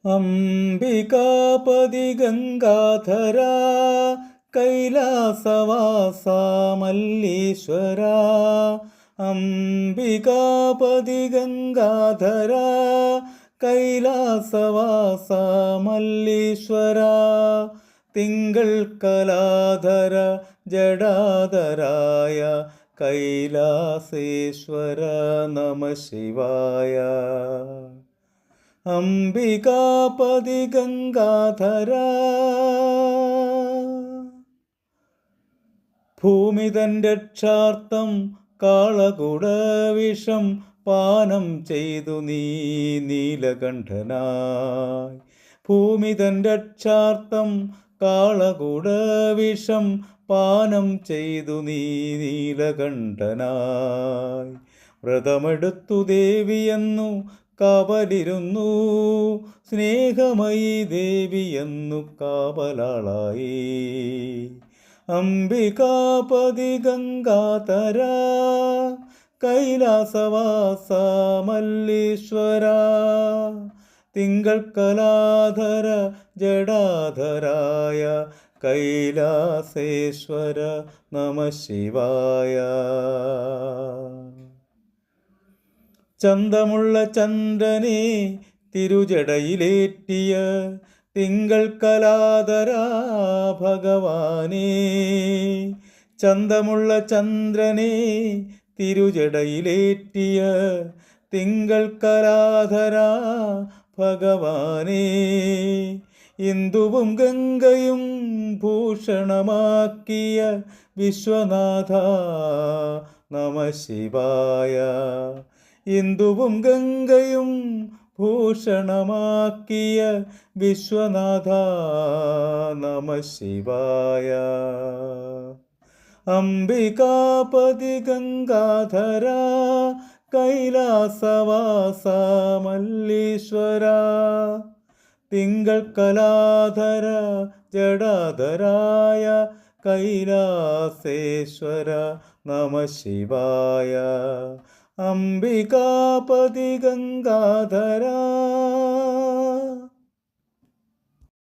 അംബികാപതി ഗംഗാധര കൈലാസവാസ മല്ലീശ്വര. അംബികാപതി ഗംഗാധര കൈലാസവാസ മല്ലീശ്വര. തിങ്കൾ കലാധര ജടാധരായ കൈലാസേശ്വര നമ ശിവായ. അംബികാപതി ഗംഗാധര. ഭൂമിതൻ രക്ഷാർത്ഥം കാളകുടവിഷം പാനം ചെയ്തു നീ നീലകണ്ഠനായി. ഭൂമിതൻ രക്ഷാർത്ഥം കാളകുടവിഷം പാനം ചെയ്തു നീ നീലകണ്ഠനായി. വ്രതമെടുത്തു ദേവിയെന്നു കാവലിരുന്നു, സ്നേഹമയി ദേവിയെന്നു കാവലാളായി. അംബികാപതി ഗംഗാധര കൈലാസവാസ മല്ലീശ്വര. തിങ്കൾ കലാധര ജടാധരായ കൈലാസേശ്വര നമ ശിവായ. ചന്തമുള്ള ചന്ദ്രനെ തിരുജടയിലേറ്റിയ തിങ്കൾ കലാധര ഭഗവാനേ. ചന്തമുള്ള ചന്ദ്രനെ തിരുജടയിലേറ്റിയ തിങ്കൾ കലാധര ഭഗവാനേ. ഇന്ദുവും ഗംഗയും ഭൂഷണമാക്കിയ വിശ്വനാഥ നമ ശിവായ. ഇന്ദുവും ഗംഗയും ഭൂഷണമാക്കിയ വിശ്വനാഥ നമ ശിവായ. അംബികാപതി ഗംഗാധര കൈലാസവാസ മല്ലീശ്വര. തിങ്കൾ കലാധര ജടാധരായ കൈലാസേശ്വര നമ ശിവായ. അംബികാപതി ഗംഗാധര.